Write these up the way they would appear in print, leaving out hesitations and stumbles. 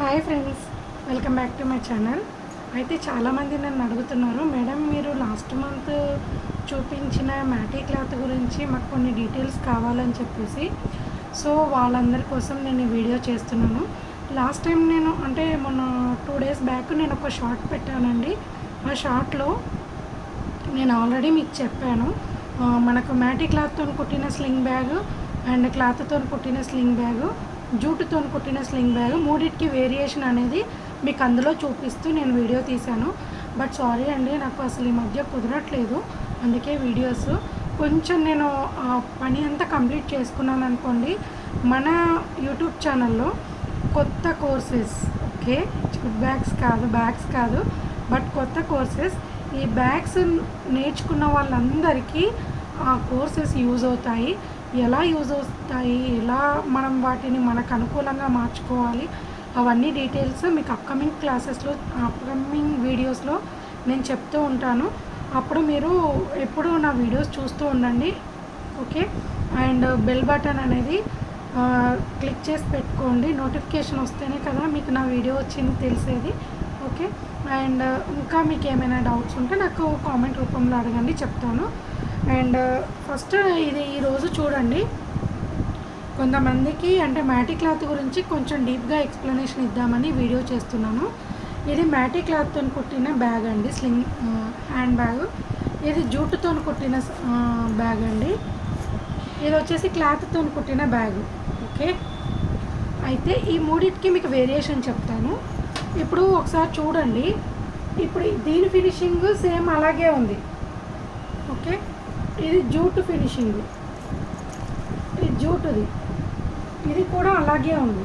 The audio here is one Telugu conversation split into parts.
Hi friends, welcome back to my channel. అయితే చాలామంది నన్ను అడుగుతున్నారు, మేడం మీరు లాస్ట్ మంత్ చూపించిన మ్యాటీ క్లాత్ గురించి మాకు కొన్ని డీటెయిల్స్ కావాలని చెప్పేసి. సో వాళ్ళందరి కోసం నేను ఈ వీడియో చేస్తున్నాను. లాస్ట్ టైం నేను మొన్న 2 days బ్యాక్ నేను ఒక షార్ట్ పెట్టానండి. ఆ షార్ట్లో నేను ఆల్రెడీ మీకు చెప్పాను, మనకు మ్యాటీ క్లాత్తో కుట్టిన స్లింగ్ బ్యాగ్ అండ్ క్లాత్తో కుట్టిన స్లింగ్ బ్యాగ్, జూటుతో కుట్టిన స్లింగ్ బ్యాగ్ మూడింటికి వేరియేషన్ అనేది మీకు అందులో చూపిస్తూ నేను వీడియో తీశాను. బట్ సారీ అండి, నాకు అసలు ఈ మధ్య కుదరట్లేదు. అందుకే వీడియోస్ కొంచెం నేను పని అంతా కంప్లీట్ చేసుకున్నాను అనుకోండి. మన యూట్యూబ్ ఛానల్లో కొత్త కోర్సెస్, ఓకే, బ్యాగ్స్ కాదు, బట్ కొత్త కోర్సెస్, ఈ బ్యాగ్స్ నేర్చుకున్న వాళ్ళందరికీ ఆ కోర్సెస్ యూజ్ అవుతాయి. ఎలా యూజ్ అవుతాయి, ఎలా మనం వాటిని మనకు అనుకూలంగా మార్చుకోవాలి, అవన్నీ డీటెయిల్స్ మీకు అప్కమింగ్ వీడియోస్లో నేను చెప్తూ ఉంటాను. అప్పుడు మీరు ఎప్పుడు నా వీడియోస్ చూస్తూ ఉండండి, ఓకే. అండ్ బెల్ బటన్ అనేది క్లిక్ చేసి పెట్టుకోండి. నోటిఫికేషన్ వస్తేనే కదా మీకు నా వీడియో వచ్చింది తెలిసేది, ఓకే. అండ్ ఇంకా మీకు ఏమైనా డౌట్స్ ఉంటే నాకు కామెంట్ రూపంలో అడగండి, చెప్తాను. అండ్ ఫస్ట్ ఇది ఈరోజు చూడండి, కొంతమందికి మ్యాటీ క్లాత్ గురించి కొంచెం డీప్గా ఎక్స్ప్లెనేషన్ ఇద్దామని వీడియో చేస్తున్నాను. ఇది మ్యాటీ క్లాత్తో కుట్టిన బ్యాగ్ అండి, స్లింగ్ హ్యాండ్ బ్యాగ్. ఇది జూటుతో కుట్టిన బ్యాగ్ అండి. ఇది వచ్చేసి క్లాత్తో కుట్టిన బ్యాగ్, ఓకే. అయితే ఈ మూడింటికి మీకు వేరియేషన్ చెప్తాను. ఇప్పుడు ఒకసారి చూడండి, ఇప్పుడు దీని ఫినిషింగ్ సేమ్ అలాగే ఉంది, ఓకే. ఇది జూటు ఫినిషింగ్, ఇది జూటుది, ఇది కూడా అలాగే ఉంది.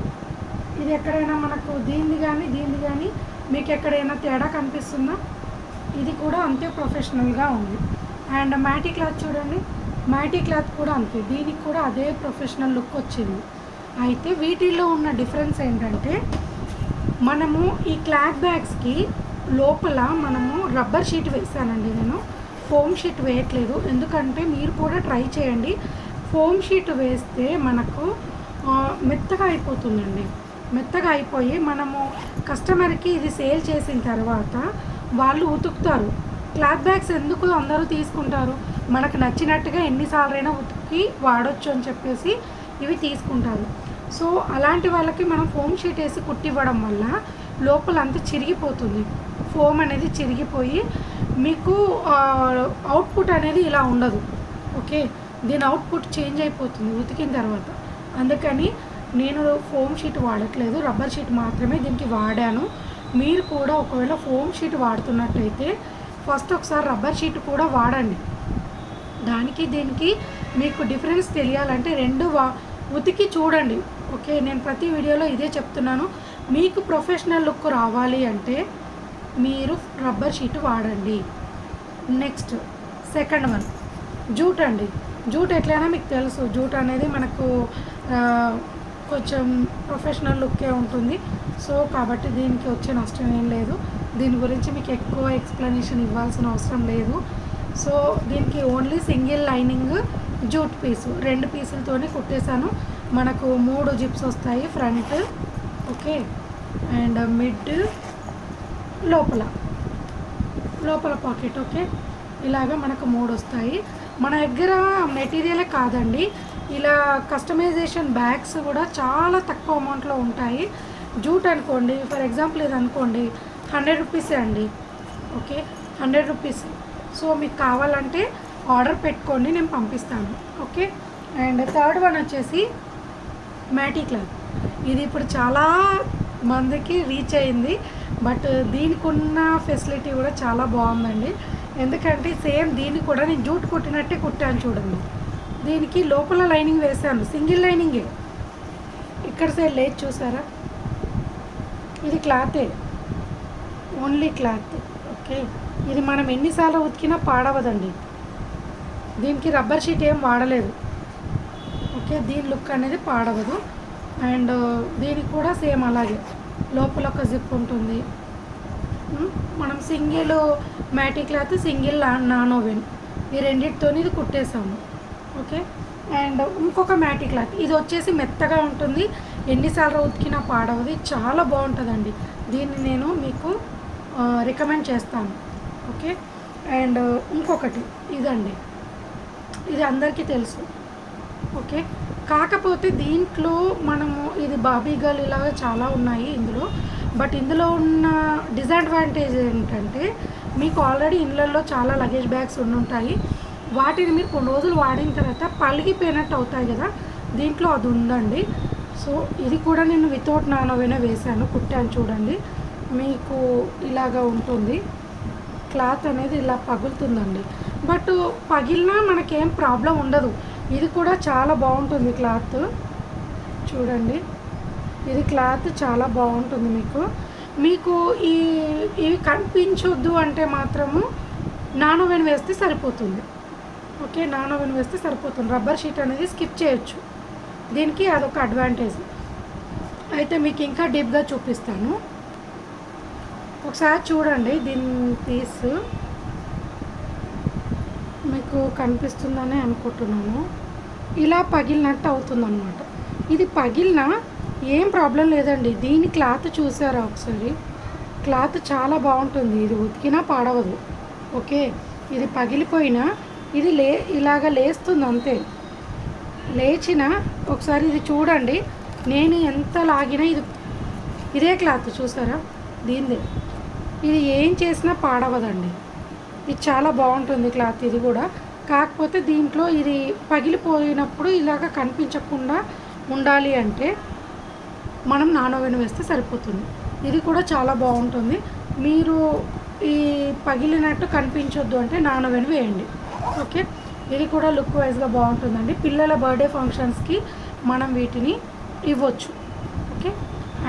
ఇది ఎక్కడైనా మనకు దీనిది కానీ మీకు ఎక్కడైనా తేడా కనిపిస్తుందా? ఇది కూడా అంతే ప్రొఫెషనల్గా ఉంది. అండ్ మ్యాటీ క్లాత్ చూడండి, మ్యాటీ క్లాత్ కూడా అంతే, దీనికి కూడా అదే ప్రొఫెషనల్ లుక్ వచ్చింది. అయితే వీటిల్లో ఉన్న డిఫరెన్స్ ఏంటంటే, మనము ఈ క్లాత్ బ్యాగ్స్కి లోపల మనము రబ్బర్ షీట్ వేసానండి, నేను ఫోమ్ షీట్ వేయట్లేదు. ఎందుకంటే మీరు కూడా ట్రై చేయండి, ఫోమ్ షీట్ వేస్తే మనకు మెత్తగా అయిపోతుందండి. మెత్తగా అయిపోయి మనము కస్టమర్కి ఇది సేల్ చేసిన తర్వాత వాళ్ళు ఉతుకుతారు. క్లాత్ బ్యాగ్స్ ఎందుకు అందరూ తీసుకుంటారు, మనకు నచ్చినట్టుగా ఎన్నిసార్లైనా ఉతికి వాడచ్చు అని చెప్పేసి ఇవి తీసుకుంటారు. సో అలాంటి వాళ్ళకి మనం ఫోమ్ షీట్ వేసి కుట్టివ్వడం వల్ల లోపల అంతా చిరిగిపోతుంది, ఫోమ్ అనేది చిరిగిపోయి మీకు అవుట్పుట్ అనేది ఇలా ఉండదు, ఓకే. దీని అవుట్పుట్ చేంజ్ అయిపోతుంది ఉతికిన తర్వాత. అందుకని నేను ఫోమ్ షీట్ వాడట్లేదు, రబ్బర్ షీట్ మాత్రమే దీనికి వాడాను. మీరు కూడా ఒకవేళ ఫోమ్ షీట్ వాడుతున్నట్టయితే ఫస్ట్ ఒకసారి రబ్బర్ షీట్ కూడా వాడండి. దానికి దీనికి మీకు డిఫరెన్స్ తెలియాలంటే రెండు ఉతికి చూడండి, ఓకే. నేను ప్రతి వీడియోలో ఇదే చెప్తున్నాను, మీకు ప్రొఫెషనల్ లుక్ రావాలి అంటే మీరు రబ్బర్ షీట్ వాడండి. నెక్స్ట్ సెకండ్ వన్ జూట్ అండి. జూట్ ఎట్లయినా మీకు తెలుసు, జూట్ అనేది మనకు కొంచెం ప్రొఫెషనల్ లుక్కే ఉంటుంది. సో కాబట్టి దీనికి వచ్చే నష్టం ఏం లేదు, దీని గురించి మీకు ఎక్కువ ఎక్స్ప్లెనేషన్ ఇవ్వాల్సిన అవసరం లేదు. సో దీనికి ఓన్లీ సింగిల్ లైనింగ్ జూట్ పీసు 2 పీసులతోనే కుట్టేశాను. మనకు 3 జిప్స్ వస్తాయి, ఫ్రంట్, ఓకే, అండ్ మిడ్, లోపల పాకెట్, ఓకే. ఇలాగ మనకు 3 వస్తాయి. మన దగ్గర మెటీరియలే కాదండి, ఇలా కస్టమైజేషన్ బ్యాగ్స్ కూడా చాలా తక్కువ అమౌంట్లో ఉంటాయి. జూట్ అనుకోండి, ఫర్ ఎగ్జాంపుల్ ఇది అనుకోండి, 100 రూపీసే అండి, ఓకే, 100 రూపీస్. సో మీకు కావాలంటే ఆర్డర్ పెట్టుకోండి, నేను పంపిస్తాను, ఓకే. అండ్ థర్డ్ వన్ వచ్చేసి మ్యాటీ క్లాత్. ఇది ఇప్పుడు చాలా మందికి రీచ్ అయింది, బట్ దీనికి ఉన్న ఫెసిలిటీ కూడా చాలా బాగుందండి. ఎందుకంటే సేమ్ దీన్ని కూడా నేను జూట్ కుట్టినట్టే కుట్టాను చూడండి. దీనికి లోపల లైనింగ్ వేసాను, సింగిల్ లైనింగే, ఇక్కడ సైడ్ లేదు చూసారా, ఇది క్లాతే, ఓన్లీ క్లాత్, ఓకే. ఇది మనం ఎన్నిసార్లు ఉతికినా పాడవదండి. దీనికి రబ్బర్ షీట్ ఏం వాడలేదు, ఓకే. దీని లుక్ అనేది పాడవదు. అండ్ దీనికి కూడా సేమ్ అలాగే లోపల ఒక జిప్ ఉంటుంది. మనం సింగిల్ మ్యాటీ క్లాత్, సింగిల్ నానోవెన్, ఈ రెండింటితో ఇది కుట్టేసాము, ఓకే. అండ్ ఇంకొక మ్యాటీ క్లాత్, ఇది వచ్చేసి మెత్తగా ఉంటుంది, ఎన్నిసార్లు ఉతికినా పాడవది, చాలా బాగుంటుందండి. దీన్ని నేను మీకు రికమెండ్ చేస్తాను. ఓకే. అండ్ ఇంకొకటి ఇదండి, ఇది అందరికీ తెలుసు. ఓకే. కాకపోతే దీంట్లో మనము ఇది బాబీ గర్ల్ ఇలాగ చాలా ఉన్నాయి ఇందులో. బట్ ఇందులో ఉన్న డిసడ్వాంటేజ్ ఏంటంటే మీకు ఆల్రెడీ ఇళ్ళల్లో చాలా లగేజ్ బ్యాగ్స్ ఉండుంటాయి. వాటిని మీరు కొన్ని రోజులు వాడిన తర్వాత పలిగిపోయినట్టు అవుతాయి కదా, దీంట్లో అది ఉందండి. సో ఇది కూడా నేను వితౌట్ నానోవేనే వేసాను, కుట్టాను చూడండి. మీకు ఇలాగా ఉంటుంది, క్లాత్ అనేది ఇలా పగులుతుందండి. బట్ పగిలినా మనకేం ప్రాబ్లం ఉండదు. ఇది కూడా చాలా బాగుంటుంది క్లాత్, చూడండి. ఇది క్లాత్ చాలా బాగుంటుంది. మీకు ఇవి కనిపించొద్దు అంటే మాత్రము నానోవెన్ వేస్తే సరిపోతుంది. ఓకే, నానోవెన్ వేస్తే సరిపోతుంది. రబ్బర్ షీట్ అనేది స్కిప్ చేయొచ్చు, దీనికి అదొక అడ్వాంటేజ్. అయితే మీకు ఇంకా డీప్గా చూపిస్తాను, ఒకసారి చూడండి. దీని పీస్ మీకు కనిపిస్తుందని అనుకుంటున్నాను. ఇలా పగిలినట్టు అవుతుందన్నమాట. ఇది పగిలినా ఏం ప్రాబ్లం లేదండి. దీని క్లాత్ చూసారా ఒకసారి, క్లాత్ చాలా బాగుంటుంది. ఇది ఉతికినా పాడవదు. ఓకే, ఇది పగిలిపోయినా ఇది ఇలాగ లేస్తుంది అంతే. లేచిన ఒకసారి ఇది చూడండి, నేను ఎంత లాగినా ఇదే క్లాత్ చూసారా, దీనిదే. ఇది ఏం చేసినా పాడవదండి. ఇది చాలా బాగుంటుంది క్లాత్ ఇది కూడా. కాకపోతే దీంట్లో ఇది పగిలిపోయినప్పుడు ఇలాగ కనిపించకుండా ఉండాలి అంటే మనం నానోవెన్ వేస్తే సరిపోతుంది. ఇది కూడా చాలా బాగుంటుంది. మీరు ఈ పగిలినట్టు కనిపించొద్దు అంటే నానోవెన్ వేయండి. ఓకే, ఇది కూడా లుక్ వైజ్గా బాగుంటుందండి. పిల్లల బర్త్డే ఫంక్షన్స్కి మనం వీటిని ఇవ్వచ్చు. Okay,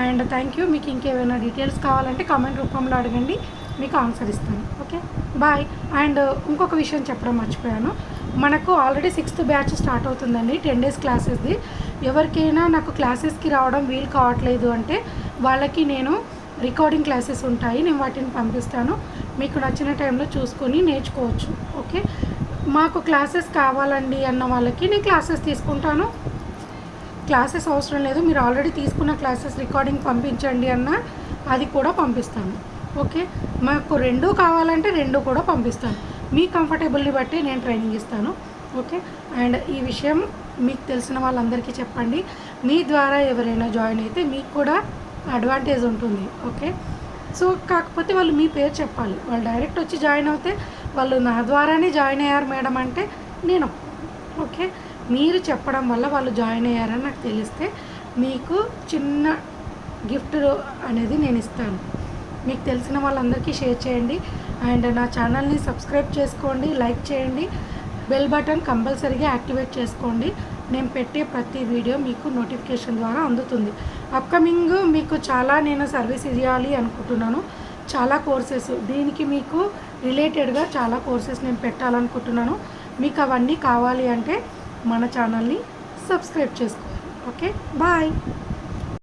and thank you. మీకు ఇంకేమైనా డీటెయిల్స్ కావాలంటే కామెంట్ రూపంలో అడగండి, మీకు ఆన్సర్ ఇస్తాను. Okay, bye. అండ్ ఇంకొక విషయం చెప్పడం మర్చిపోయాను, మనకు ఆల్రెడీ 6th బ్యాచ్ స్టార్ట్ అవుతుందండి, 10 days క్లాసెస్ది. ఎవరికైనా నాకు క్లాసెస్కి రావడం వీలు కావట్లేదు అంటే వాళ్ళకి నేను రికార్డింగ్ క్లాసెస్ ఉంటాయి, నేను వాటిని పంపిస్తాను. మీకు నచ్చిన టైంలో చూసుకొని నేర్చుకోవచ్చు. ఓకే, మాకు క్లాసెస్ కావాలండి అన్న వాళ్ళకి నేను క్లాసెస్ తీసుకుంటాను. క్లాసెస్ అవసరం లేదు, మీరు ఆల్రెడీ తీసుకున్న క్లాసెస్ రికార్డింగ్ పంపించండి అన్న అది కూడా పంపిస్తాను. ఓకే, మాకు 2 కావాలంటే 2 కూడా పంపిస్తాను. మీ కంఫర్టబుల్ని బట్టి నేను ట్రైనింగ్ ఇస్తాను. ఓకే, అండ్ ఈ విషయం మీకు తెలిసిన వాళ్ళందరికీ చెప్పండి. మీ ద్వారా ఎవరైనా జాయిన్ అయితే మీకు కూడా అడ్వాంటేజ్ ఉంటుంది. ఓకే, సో కాకపోతే వాళ్ళు మీ పేరు చెప్పాలి. వాళ్ళు డైరెక్ట్ వచ్చి జాయిన్ అవుతే వాళ్ళు నా ద్వారానే జాయిన్ అయ్యారు మేడం అంటే నేను, ఓకే, మీరు చెప్పడం వల్ల వాళ్ళు జాయిన్ అయ్యారని నాకు తెలిస్తే మీకు చిన్న గిఫ్ట్ అనేది నేను ఇస్తాను. మీకు తెలిసిన వాళ్ళందరికీ షేర్ చేయండి. అండ్ నా ఛానల్ని సబ్స్క్రైబ్ చేసుకోండి, లైక్ చేయండి, బెల్ బటన్ కంపల్సరీగా యాక్టివేట్ చేసుకోండి. నేను పెట్టే ప్రతి వీడియో మీకు నోటిఫికేషన్ ద్వారా అందుతుంది. అప్కమింగ్ మీకు చాలా నేను సర్వీస్ ఇవ్వాలి అనుకుంటున్నాను, చాలా కోర్సెస్, దీనికి మీకు రిలేటెడ్గా చాలా కోర్సెస్ నేను పెట్టాలనుకుంటున్నాను. మీకు అవన్నీ కావాలి అంటే మన ఛానల్ని సబ్స్క్రైబ్ చేసుకోండి. Okay, bye.